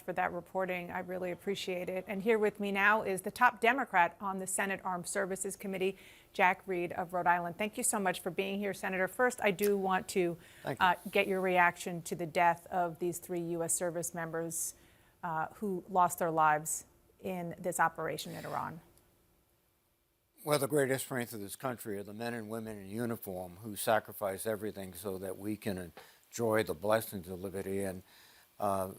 for that reporting. I really appreciate it. And here with me now is the top Democrat on the Senate Armed Services Committee, Jack Reed of Rhode Island. Thank you so much for being here, Senator. First, I do want to get your reaction to the death of these 3 U.S. service members who lost their lives in this operation in Iran. Well, the greatest strength of this country are the men and women in uniform who sacrifice everything so that we can enjoy the blessings of liberty. And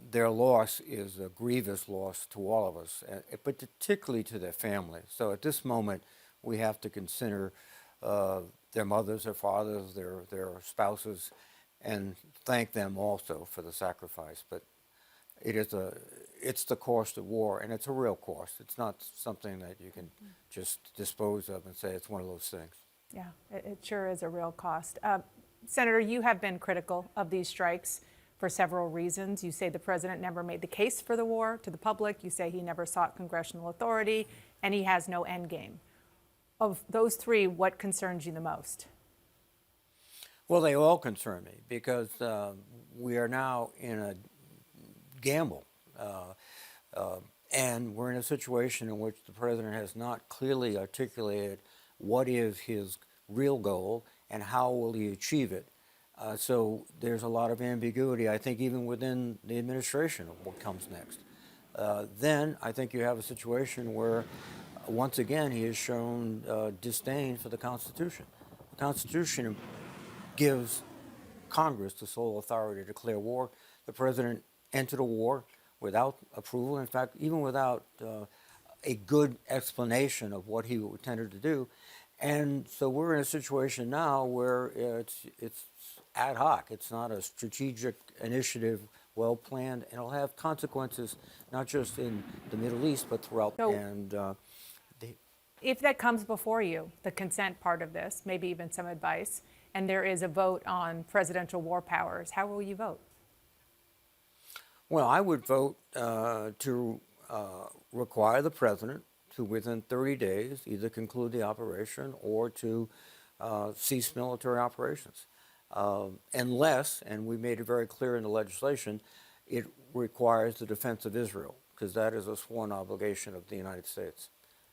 their loss is a grievous loss to all of us, but particularly to their families. So at this moment, we have to consider their mothers, their fathers, their spouses, and thank them also for the sacrifice. But it's the cost of war, and it's a real cost. It's not something that you can just dispose of and say it's one of those things. Yeah, it sure is a real cost. Senator, you have been critical of these strikes for several reasons. You say the president never made the case for the war to the public. You say he never sought congressional authority, and he has no end game. Of those 3, what concerns you the most? Well, they all concern me because we are now in a gamble. And we're in a situation in which the president has not clearly articulated what is his real goal and how will he achieve it. So there's a lot of ambiguity, I think, even within the administration of what comes next. Then I think you have a situation where, once again, he has shown disdain for the Constitution. The Constitution gives Congress the sole authority to declare war. The president entered a war without approval, in fact, even without a good explanation of what he intended to do. And so we're in a situation now where it's ad hoc. It's not a strategic initiative, well planned, and it'll have consequences not just in the Middle East, but throughout. So, if that comes before you, the consent part of this, maybe even some advice, and there is a vote on presidential war powers, how will you vote? Well, I would vote to require the president to, within 30 days, either conclude the operation or to cease military operations. Unless, and we made it very clear in the legislation, it requires the defense of Israel, because that is a sworn obligation of the United States,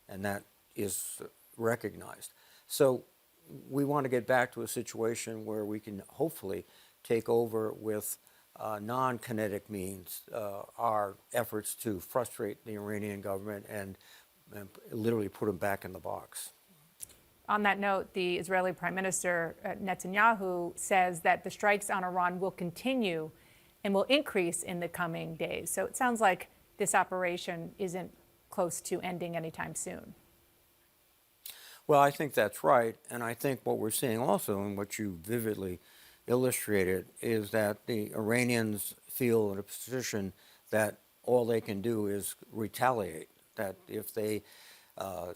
and that is recognized. So we want to get back to a situation where we can hopefully take over with non-kinetic means our efforts to frustrate the Iranian government and literally put them back in the box. On that note, the Israeli Prime Minister Netanyahu says that the strikes on Iran will continue and will increase in the coming days. So it sounds like this operation isn't close to ending anytime soon. Well, I think that's right. And I think what we're seeing also, and what you vividly illustrated, is that the Iranians feel in a position that all they can do is retaliate, that if they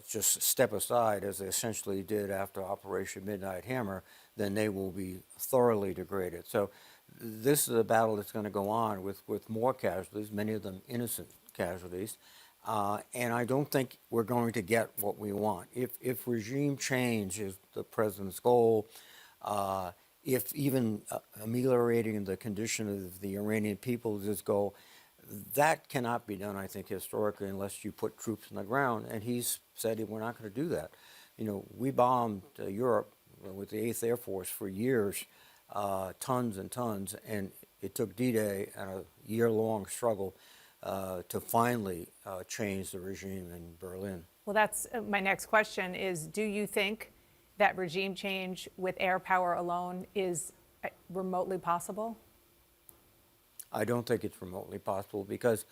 just step aside, as they essentially did after Operation Midnight Hammer, then they will be thoroughly degraded. So this is a battle that's going to go on with more casualties, many of them innocent casualties. And I don't think we're going to get what we want. If regime change is the president's goal, if even ameliorating the condition of the Iranian people is his goal, that cannot be done, I think, historically, unless you put troops on the ground. And he's said we're not going to do that. You know, we bombed Europe with the 8th Air Force for years, tons and tons, and it took D-Day and a year-long struggle to finally change the regime in Berlin. Well, that's my next question is, do you think that regime change with air power alone is remotely possible? I don't think it's remotely possible, because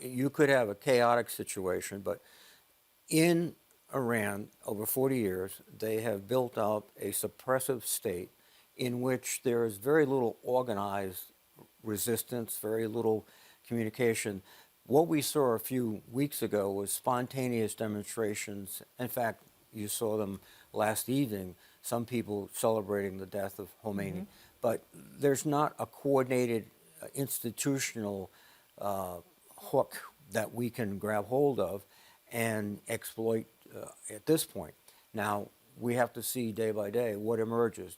you could have a chaotic situation, but in Iran, over 40 years, they have built up a suppressive state in which there is very little organized resistance, very little communication. What we saw a few weeks ago was spontaneous demonstrations. In fact, you saw them last evening, some people celebrating the death of Khomeini. But there's not a coordinated institutional hook that we can grab hold of and exploit at this point. Now, we have to see day by day what emerges.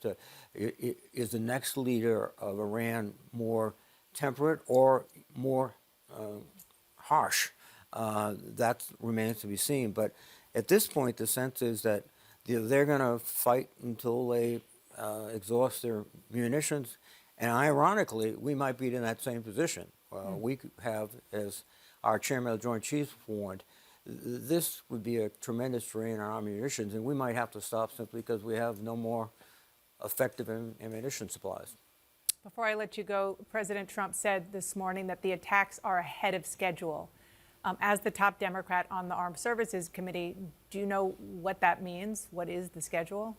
Is the next leader of Iran more temperate or more harsh. That remains to be seen. But at this point, the sense is that they're going to fight until they exhaust their munitions. And ironically, we might be in that same position. We have, as our chairman of the Joint Chiefs warned, this would be a tremendous drain on our munitions, and we might have to stop simply because we have no more effective ammunition supplies. Before I let you go, President Trump said this morning that the attacks are ahead of schedule. As the top Democrat on the Armed Services Committee, do you know what that means? What is the schedule?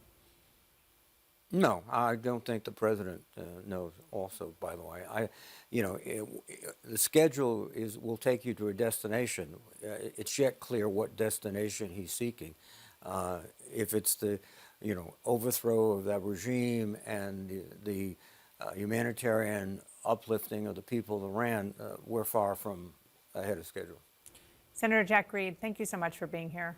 No, I don't think the president knows. Also, by the way, the schedule will take you to a destination. It's yet clear what destination he's seeking. If it's the, overthrow of that regime and the humanitarian uplifting of the people of Iran, we're far from ahead of schedule. Senator Jack Reed, thank you so much for being here.